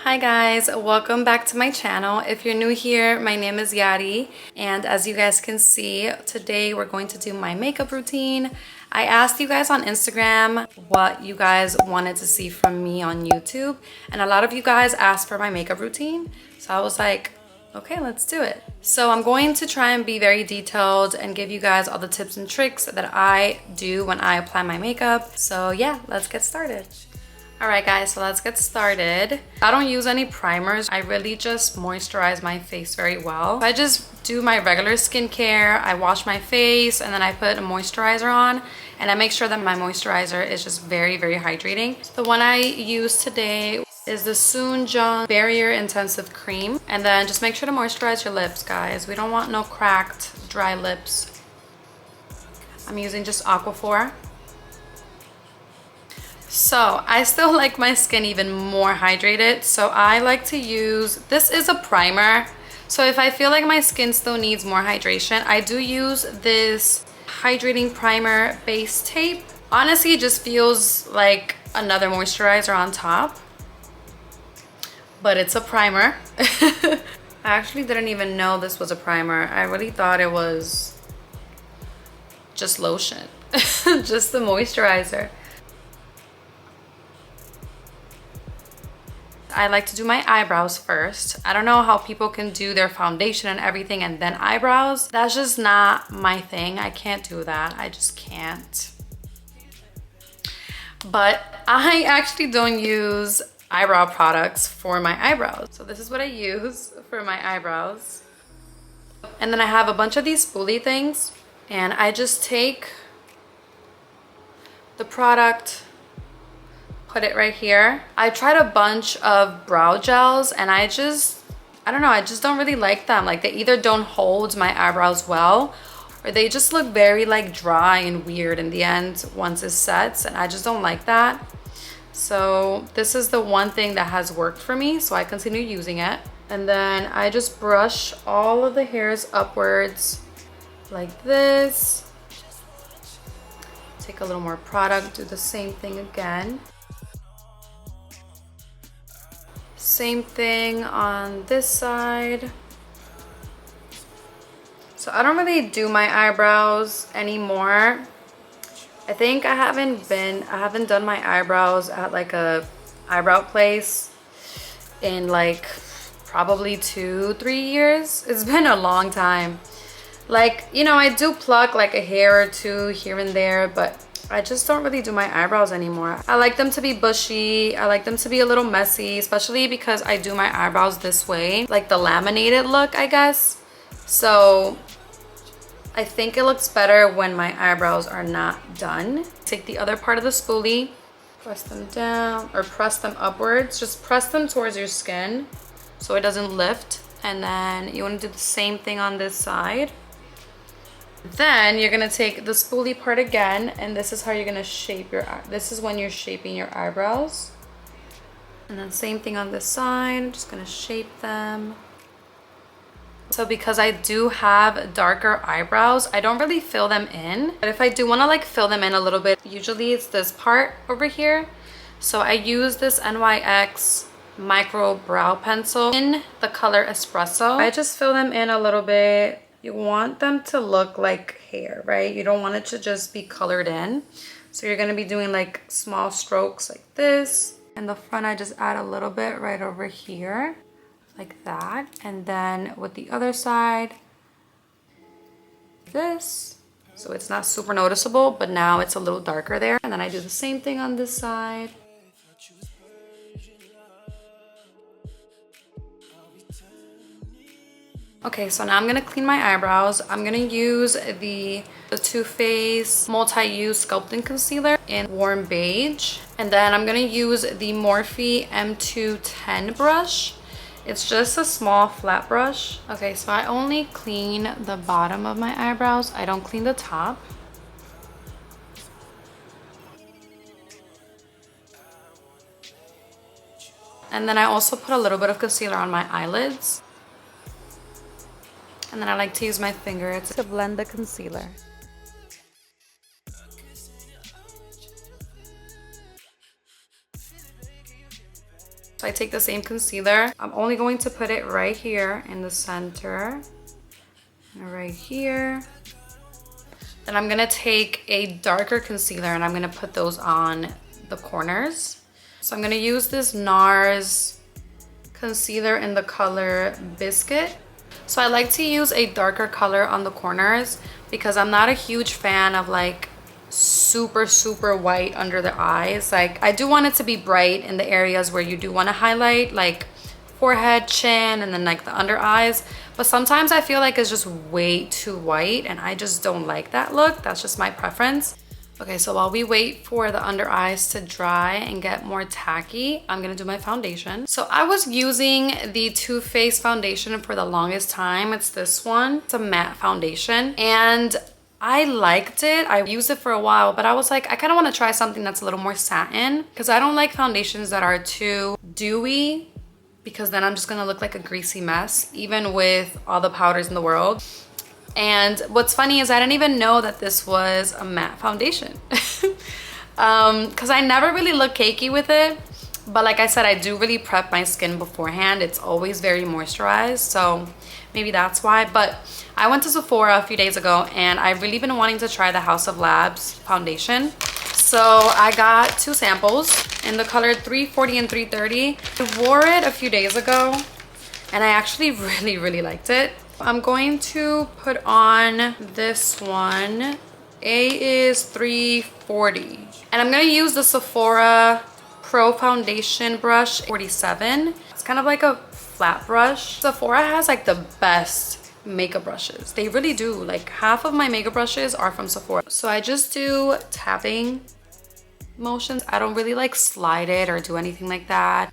Hi guys, welcome back to my channel. If you're new here, my name is Yari, and as you guys can see, today we're going to do my makeup routine. I asked you guys on Instagram what you guys wanted to see from me on YouTube, and a lot of you guys asked for my makeup routine, so I was like, okay, let's do it. So I'm going to try and be very detailed and give you guys all the tips and tricks that I do when I apply my makeup. So yeah, let's get started. Alright guys, so let's get started. I don't use any primers. I really just moisturize my face very well. I just do my regular skincare. I wash my face and then I put a moisturizer on, and I make sure that my moisturizer is just very hydrating. The one I use today is the Soon Barrier Intensive Cream. And then just make sure to moisturize your lips, guys. We don't want no cracked, dry lips. I'm using just Aquaphor. So I still like my skin even more hydrated, so I like to use, this is a primer, so if I feel like my skin still needs more hydration, I do use this hydrating primer base tape. Honestly, it just feels like another moisturizer on top, but it's a primer. I actually didn't even know this was a primer. I really thought it was just lotion, just the moisturizer. I like to do my eyebrows first. I don't know how people can do their foundation and everything and then eyebrows. That's just not my thing. I can't do that. I just can't. But I actually don't use eyebrow products for my eyebrows. So this is what I use for my eyebrows. And then I have a bunch of these spoolie things, and I just take the product, put it right here. I tried a bunch of brow gels and I don't know, I just don't really like them. Like, they either don't hold my eyebrows well, or they just look very like dry and weird in the end once it sets, and I just don't like that. So this is the one thing that has worked for me, so I continue using it. And then I just brush all of the hairs upwards like this. Take a little more product, do the same thing again. Same thing on this side. So I don't really do my eyebrows anymore. I think I haven't done my eyebrows at like a eyebrow place in like probably 2-3 years. It's been a long time. Like, you know, I do pluck like a hair or two here and there, but I just don't really do my eyebrows anymore. I like them to be bushy. I like them to be a little messy, especially because I do my eyebrows this way, like the laminated look, I guess. So I think it looks better when my eyebrows are not done. Take the other part of the spoolie, press them down, or press them upwards. Just press them towards your skin so it doesn't lift. And then you want to do the same thing on this side. Then you're gonna take the spoolie part again, and this is how you're gonna shape your eye. This is when you're shaping your eyebrows. And then same thing on this side. I'm just gonna shape them. So because I do have darker eyebrows, I don't really fill them in. But if I do wanna like fill them in a little bit, usually it's this part over here. So I use this NYX micro brow pencil in the color Espresso. I just fill them in a little bit. You want them to look like hair, right? You don't want it to just be colored in. So you're gonna be doing like small strokes like this. In the front, I just add a little bit right over here, like that. And then with the other side, this. So it's not super noticeable, but now it's a little darker there. And then I do the same thing on this side. Okay, so now I'm gonna clean my eyebrows. I'm gonna use the Too Faced Multi-Use Sculpting Concealer in Warm Beige. And then I'm gonna use the Morphe M210 brush. It's just a small flat brush. Okay, so I only clean the bottom of my eyebrows. I don't clean the top. And then I also put a little bit of concealer on my eyelids. And then I like to use my finger to blend the concealer. So I take the same concealer. I'm only going to put it right here in the center. And right here. Then I'm gonna take a darker concealer and I'm gonna put those on the corners. So I'm gonna use this NARS concealer in the color Biscuit. So I like to use a darker color on the corners because I'm not a huge fan of like super white under the eyes. Like I do want it to be bright in the areas where you do want to highlight, like forehead, chin, and then like the under eyes. But sometimes I feel like it's just way too white and I just don't like that look. That's just my preference. Okay, so while we wait for the under eyes to dry and get more tacky, I'm gonna do my foundation. So I was using the Too Faced foundation for the longest time. It's this one. It's a matte foundation and I liked it. I used it for a while, but I was like, I kind of want to try something that's a little more satin because I don't like foundations that are too dewy because then I'm just gonna look like a greasy mess, even with all the powders in the world. And what's funny is I didn't even know that this was a matte foundation because I never really look cakey with it. But like I said, I do really prep my skin beforehand. It's always very moisturized, so maybe that's why. But I went to Sephora a few days ago and I've really been wanting to try the House of Labs foundation. So I got 2 samples in the color 340 and 330. I wore it a few days ago and I actually really liked it. I'm going to put on this one. A is 340. And I'm gonna use the Sephora Pro Foundation brush 47. It's kind of like a flat brush. Sephora has like the best makeup brushes. They really do. Like half of my makeup brushes are from Sephora. So I just do tapping motions. I don't really like slide it or do anything like that.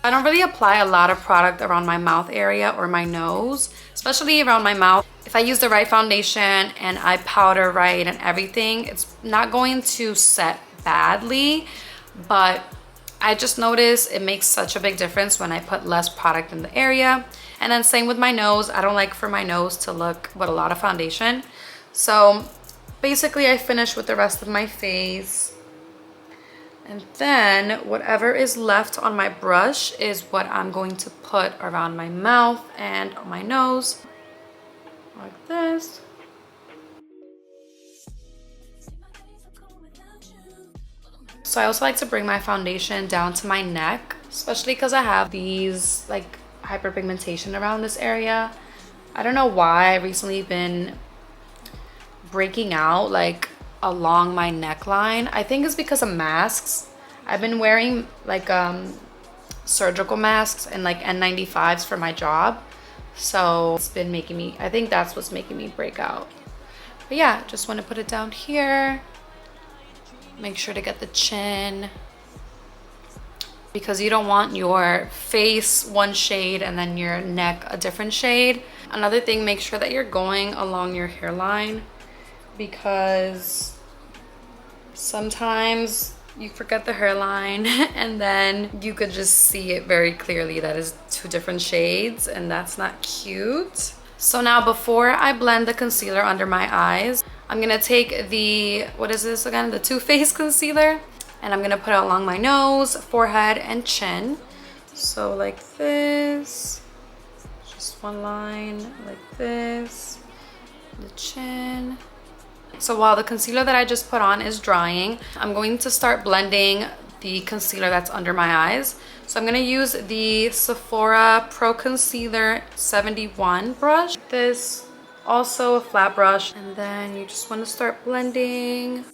I don't really apply a lot of product around my mouth area or my nose, especially around my mouth. If I use the right foundation and I powder right and everything, it's not going to set badly, but I just noticed it makes such a big difference when I put less product in the area. And then same with my nose. I don't like for my nose to look with a lot of foundation. So basically I finished with the rest of my face. And then whatever is left on my brush is what I'm going to put around my mouth and on my nose, like this. So I also like to bring my foundation down to my neck, especially because I have these like hyperpigmentation around this area. I don't know why I've recently been breaking out like along my neckline. I think it's because of masks. I've been wearing like surgical masks and like N95s for my job, so it's been making me, I think that's what's making me break out. But yeah, just want to put it down here. Make sure to get the chin because you don't want your face one shade and then your neck a different shade. Another thing, make sure that you're going along your hairline because sometimes you forget the hairline and then you could just see it very clearly that is 2 different shades and that's not cute. So now before I blend the concealer under my eyes, I'm gonna take the, what is this again? The Too Faced concealer, and I'm gonna put it along my nose, forehead, and chin. So like this, just one line like this, the chin. So while the concealer that I just put on is drying, I'm going to start blending the concealer that's under my eyes. So I'm going to use the Sephora Pro Concealer 71 brush. This also a flat brush, and then you just want to start blending.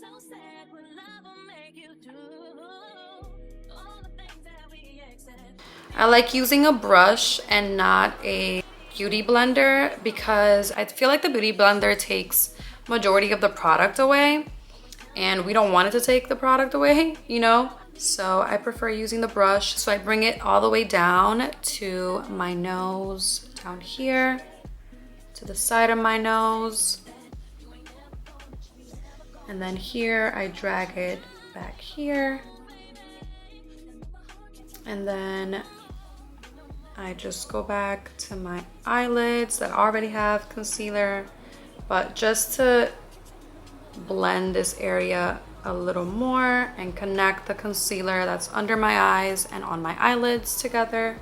I like using a brush and not a beauty blender because I feel like the beauty blender takes majority of the product away and we don't want it to take the product away, you know? So I prefer using the brush. So I bring it all the way down to my nose, down here, to the side of my nose. And then here I drag it back here. And then I just go back to my eyelids that already have concealer. But just to blend this area a little more and connect the concealer that's under my eyes and on my eyelids together.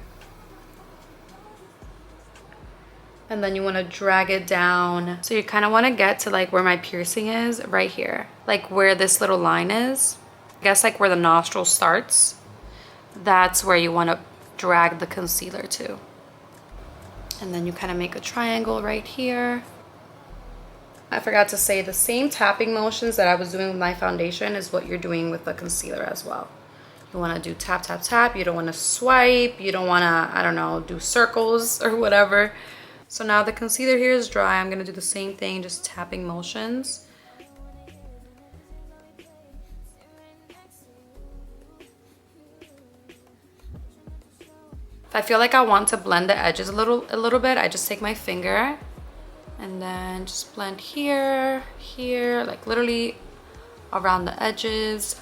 And then you want to drag it down. So you kind of want to get to like where my piercing is, right here. Like where this little line is. I guess like where the nostril starts. That's where you want to drag the concealer to. And then you kind of make a triangle right here. I forgot to say, the same tapping motions that I was doing with my foundation is what you're doing with the concealer as well. You want to do tap, tap, tap. You don't want to swipe. You don't want to, I don't know, do circles or whatever. So now the concealer here is dry. I'm going to do the same thing, just tapping motions. If I feel like I want to blend the edges a little bit, I just take my finger and then just blend here, here, like literally around the edges.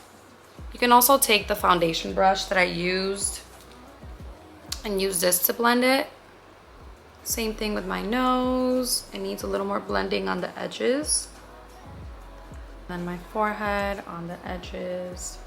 You can also take the foundation brush that I used and use this to blend it. Same thing with my nose. It needs a little more blending on the edges. Then my forehead on the edges.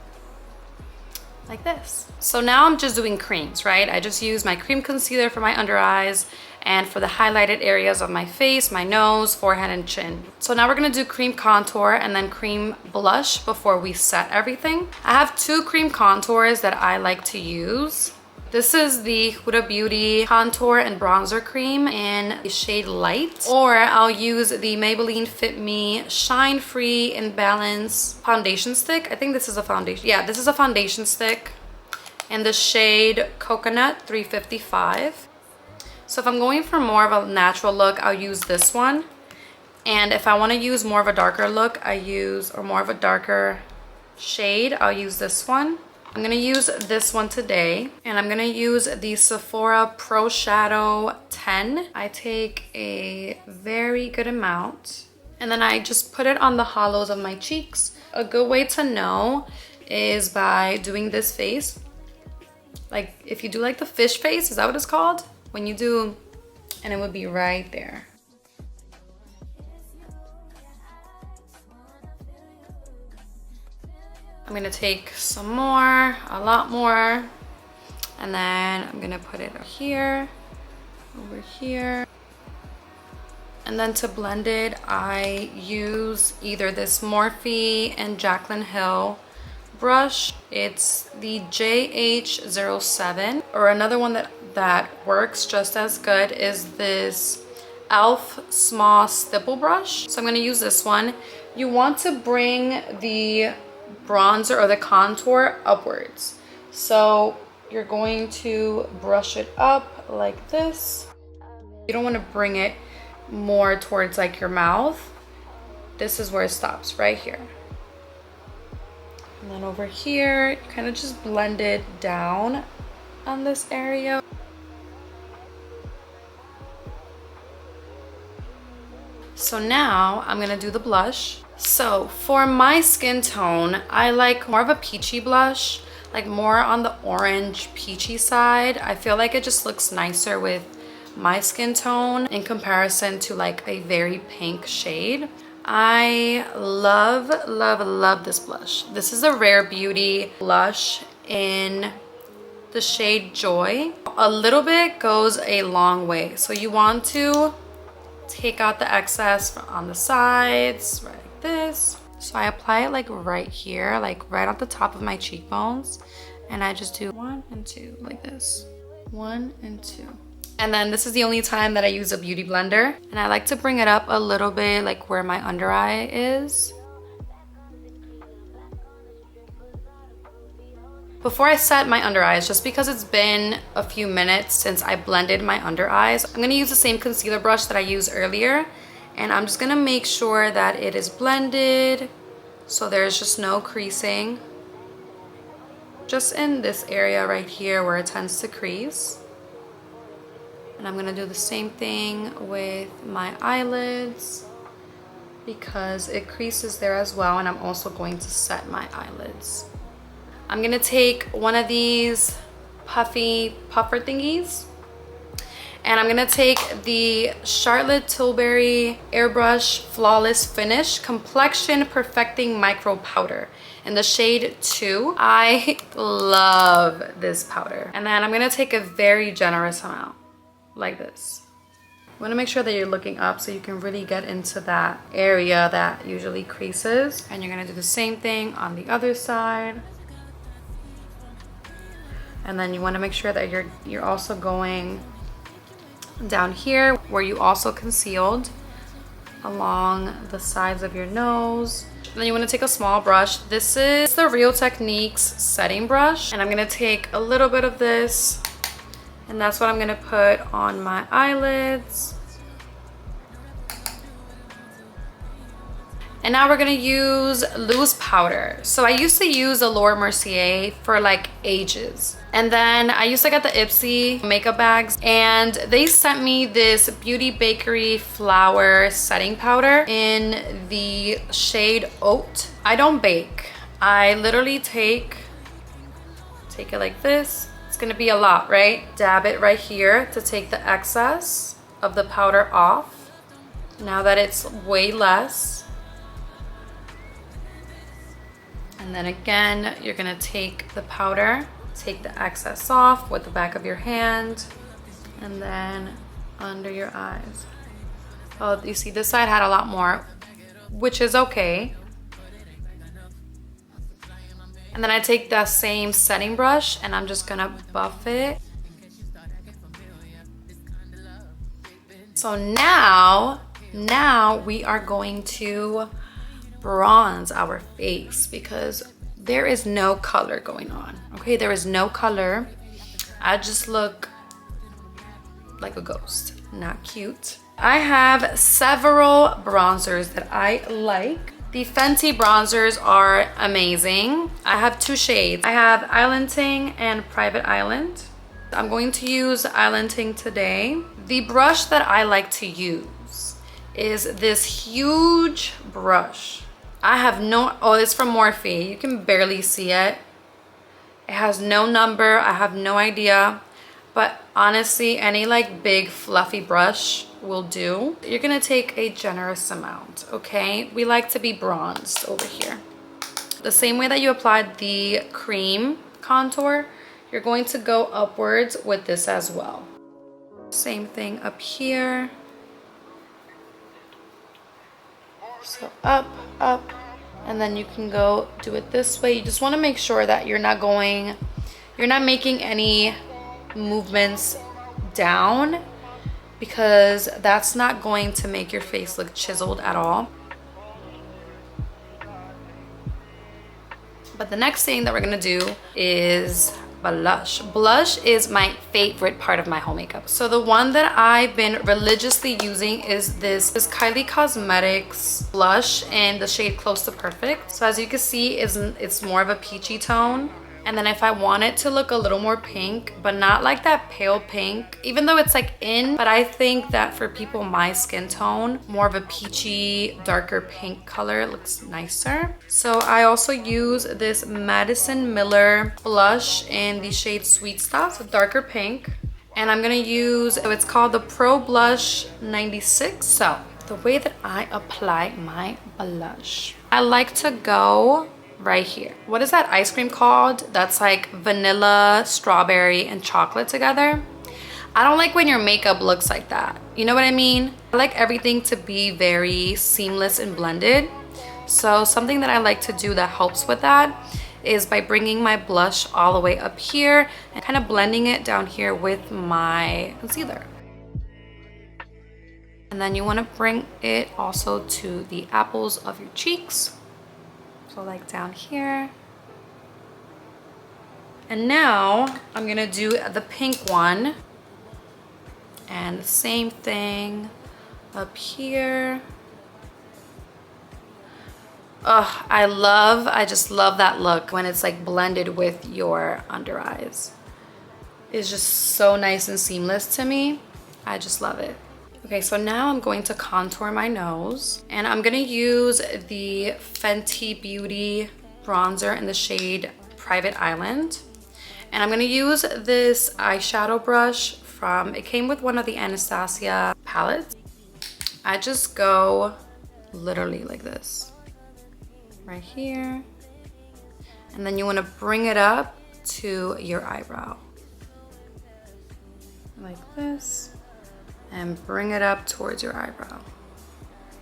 Like this. So now I'm just doing creams, right? I just use my cream concealer for my under eyes and for the highlighted areas of my face, my nose, forehead, and chin. So now we're gonna do cream contour and then cream blush before we set everything. I have two cream contours that I like to use. This is the Huda Beauty Contour and Bronzer Cream in the shade Light. Or I'll use the Maybelline Fit Me Shine Free in Balance Foundation Stick. I think this is a foundation. Yeah, this is a foundation stick in the shade Coconut 355. So if I'm going for more of a natural look, I'll use this one. And if I want to use more of a darker look, or more of a darker shade, I'll use this one. I'm going to use this one today, and I'm going to use the Sephora Pro Shadow 10. I take a very good amount, and then I just put it on the hollows of my cheeks. A good way to know is by doing this face. Like if you do like the fish face, is that what it's called? When you do, and it would be right there. I'm gonna take some more, a lot more, and then I'm gonna put it here, over here. And then to blend it, I use either this Morphe and Jaclyn Hill brush. It's the JH07, or another one that works just as good is this e.l.f. small stipple brush. So I'm gonna use this one. You want to bring the bronzer or the contour upwards. So you're going to brush it up like this. You don't want to bring it more towards like your mouth. This is where it stops, right here. And then over here, you kind of just blend it down on this area. So now I'm gonna do the blush. So for my skin tone, I like more of a peachy blush, like more on the orange peachy side. I feel like it just looks nicer with my skin tone in comparison to like a very pink shade. I love, love, love this blush. This is a Rare Beauty blush in the shade Joy. A little bit goes a long way. So you want to take out the excess on the sides, right like this. So I apply it like right here, like right at the top of my cheekbones. And I just do 1 and 2 like this. 1 and 2. And then this is the only time that I use a beauty blender. And I like to bring it up a little bit like where my under eye is. Before I set my under eyes, just because it's been a few minutes since I blended my under eyes, I'm gonna use the same concealer brush that I used earlier. And I'm just gonna make sure that it is blended so there's just no creasing. Just in this area right here where it tends to crease. And I'm gonna do the same thing with my eyelids because it creases there as well, and I'm also going to set my eyelids. I'm gonna take one of these puffy puffer thingies, And I'm gonna take the Charlotte Tilbury Airbrush Flawless Finish Complexion Perfecting Micro Powder in the shade 2. I love this powder. And then I'm gonna take a very generous amount, like this. You wanna make sure that you're looking up so you can really get into that area that usually creases. And you're gonna do the same thing on the other side. And then you wanna make sure that you're also going down here where you also concealed, along the sides of your nose. And then you want to take a small brush. This is the Real Techniques setting brush, and I'm going to take a little bit of this, and that's what I'm going to put on my eyelids. And now we're gonna use loose powder. So I used to use the Laura Mercier for like ages. And then I used to get the Ipsy makeup bags, and they sent me this Beauty Bakery Flower setting powder in the shade Oat. I don't bake. I literally take it like this. It's gonna be a lot, right? Dab it right here to take the excess of the powder off. Now that it's way less. And then again, you're gonna take the powder, take the excess off with the back of your hand, and then under your eyes. Oh, you see this side had a lot more, which is okay. And then I take that same setting brush and I'm just gonna buff it. So now we are going to bronze our face because there is no color going on. Okay, there is no color. I just look like a ghost, not cute. I have several bronzers that I like. The Fenty bronzers are amazing. I have two shades. I have Island Ting and Private Island. I'm going to use Island Ting today. The brush that I like to use is this huge brush. I have no, oh, it's from Morphe. You can barely see it. It has no number. I have no idea. But honestly, any like big fluffy brush will do. You're gonna take a generous amount, okay? We like to be bronzed over here. The same way that you applied the cream contour, you're going to go upwards with this as well. Same thing up here. So up, and then you can go do it this way. You just want to make sure that you're not making any movements down, because that's not going to make your face look chiseled at all. But the next thing that we're gonna do is blush. Blush is my favorite part of my whole makeup. So the one that I've been religiously using is this Kylie Cosmetics blush in the shade Close to Perfect. So as you can see, it's more of a peachy tone. And then if I want it to look a little more pink, but not like that pale pink, even though it's like in, but I think that for people my skin tone, more of a peachy, darker pink color looks nicer. So I also use this Madison Miller blush in the shade Sweet Stuff, so darker pink. And I'm gonna use, so it's called the Pro Blush 96. So the way that I apply my blush, I like to go right here. What is that ice cream called? That's like vanilla, strawberry, and chocolate together. I don't like when your makeup looks like that. You know what I mean? I like everything to be very seamless and blended. So something that I like to do that helps with that is by bringing my blush all the way up here and kind of blending it down here with my concealer. And then you want to bring it also to the apples of your cheeks. So like down here. And now I'm gonna do the pink one. And the same thing up here. Oh, I just love that look when it's like blended with your under eyes. It's just so nice and seamless to me. I just love it. Okay, so now I'm going to contour my nose, and I'm gonna use the Fenty Beauty bronzer in the shade Private Island. And I'm gonna use this eyeshadow brush from, it came with one of the Anastasia palettes. I just go literally like this, right here. And then you wanna bring it up to your eyebrow. Like this. And bring it up towards your eyebrow.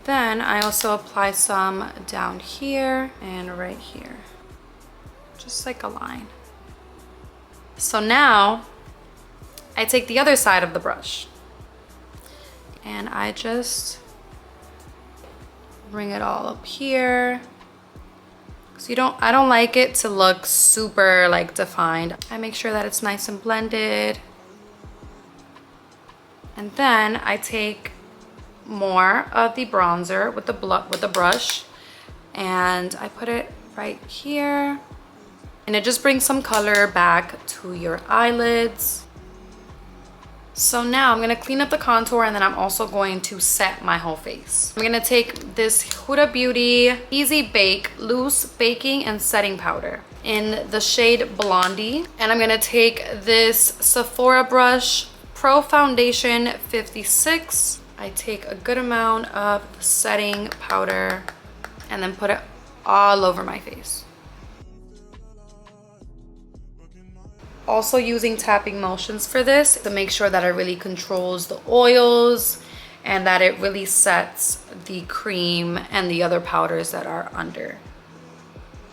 Then I also apply some down here and right here. Just like a line. So now I take the other side of the brush and I just bring it all up here. So I don't like it to look super like defined. I make sure that it's nice and blended. And then I take more of the bronzer with the brush and I put it right here. And it just brings some color back to your eyelids. So now I'm gonna clean up the contour and then I'm also going to set my whole face. I'm gonna take this Huda Beauty Easy Bake Loose Baking and Setting Powder in the shade Blondie. And I'm gonna take this Sephora brush Pro Foundation 56. I take a good amount of the setting powder and then put it all over my face. Also using tapping motions for this to make sure that it really controls the oils and that it really sets the cream and the other powders that are under.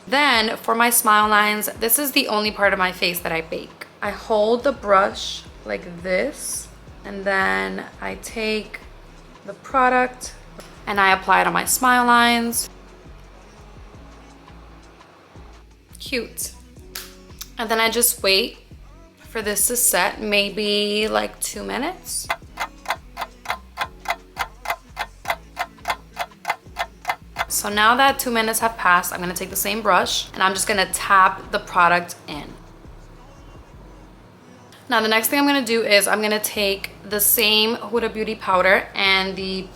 Then for my smile lines, this is the only part of my face that I bake. I hold the brush like this and then I take the product and I apply it on my smile lines. Cute. And then I just wait for this to set, maybe like 2 minutes. So now that 2 minutes have passed, I'm gonna take the same brush and I'm just gonna tap the product in. Now the next thing I'm gonna do is I'm gonna take the same Huda Beauty powder and the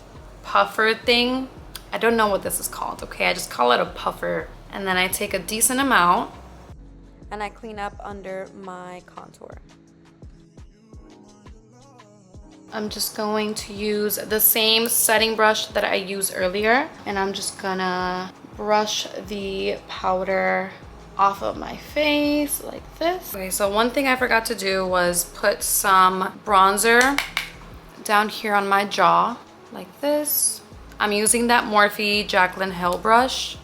puffer thing. I don't know what this is called, okay? I just call it a puffer. And then I take a decent amount and I clean up under my contour. I'm just going to use the same setting brush that I used earlier and I'm just gonna brush the powder off of my face like this. Okay, so one thing I forgot to do was put some bronzer down here on my jaw like this. I'm using that Morphe Jaclyn Hill brush.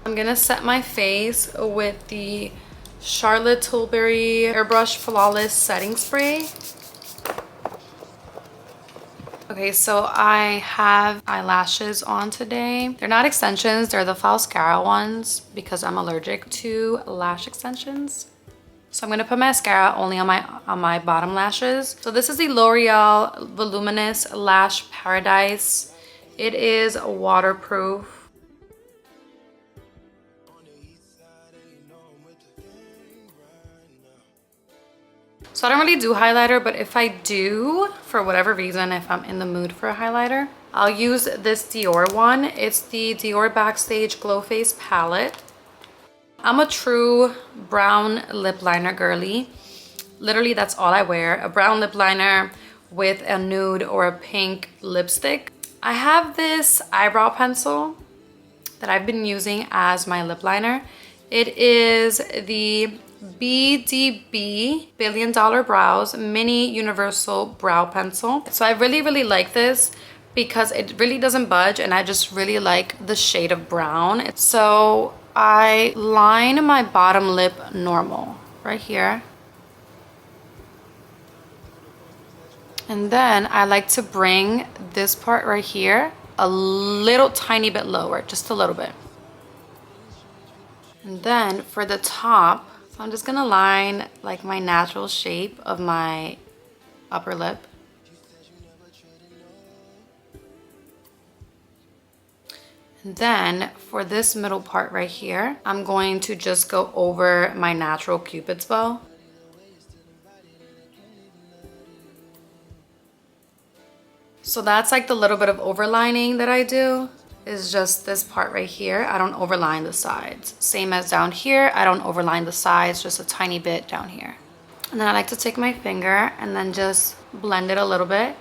I'm gonna set my face with the Charlotte Tilbury Airbrush Flawless Setting Spray. Okay, so I have eyelashes on today. They're not extensions, they're the Mascara ones because I'm allergic to lash extensions. So I'm gonna put mascara only on my bottom lashes. So this is the L'Oreal Voluminous Lash Paradise. It is waterproof. So I don't really do highlighter, but if I do, for whatever reason, if I'm in the mood for a highlighter, I'll use this Dior one. It's the Dior Backstage Glow Face palette. I'm a true brown lip liner girly. Literally, that's all I wear. A brown lip liner with a nude or a pink lipstick. I have this eyebrow pencil that I've been using as my lip liner. It is the BDB Billion Dollar Brows Mini Universal Brow Pencil. So I really like this because it really doesn't budge and I just really like the shade of brown. So I line my bottom lip normal right here. And then I like to bring this part right here a little tiny bit lower, just a little bit. And then for the top, so I'm just gonna line like my natural shape of my upper lip. And then for this middle part right here, I'm going to just go over my natural Cupid's bow. So that's like the little bit of overlining that I do. Is just this part right here. I don't overline the sides. Same as down here, I don't overline the sides, just a tiny bit down here. And then I like to take my finger and then just blend it a little bit.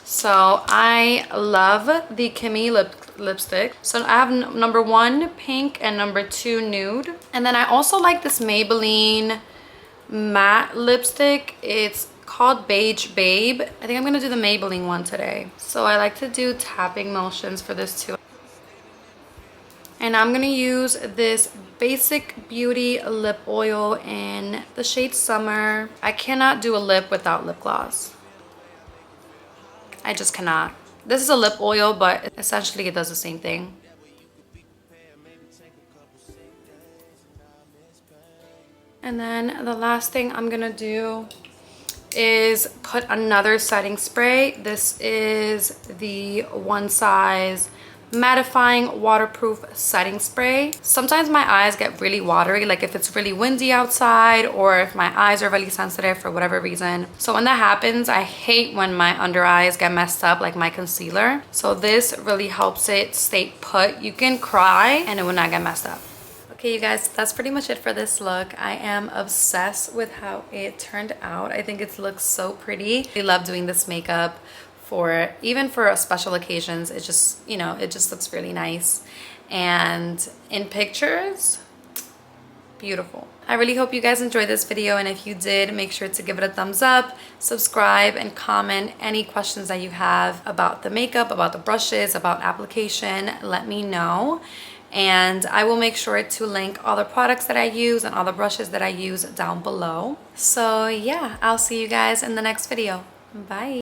So I love the Kimmy lipstick. So I have number 1 pink and number 2 nude. And then I also like this Maybelline matte lipstick. It's called Beige Babe. I think I'm gonna do the Maybelline one today. So I like to do tapping motions for this too. And I'm gonna use this Basic Beauty lip oil in the shade Summer. I cannot do a lip without lip gloss. I just cannot. This is a lip oil, but essentially it does the same thing. And then the last thing I'm gonna do is put another setting spray. This is the One Size mattifying waterproof setting spray. Sometimes my eyes get really watery, like if it's really windy outside or if my eyes are really sensitive for whatever reason. So when that happens, I hate when my under eyes get messed up like my concealer. So this really helps it stay put. You can cry and it will not get messed up. Okay, you guys, that's pretty much it for this look. I am obsessed with how it turned out. I think it looks so pretty. I love doing this makeup for even for special occasions. It just, you know, it just looks really nice. And in pictures, beautiful. I really hope you guys enjoyed this video, and if you did, make sure to give it a thumbs up, subscribe, and comment any questions that you have about the makeup, about the brushes, about application. Let me know. And I will make sure to link all the products that I use and all the brushes that I use down below. So yeah, I'll see you guys in the next video. Bye.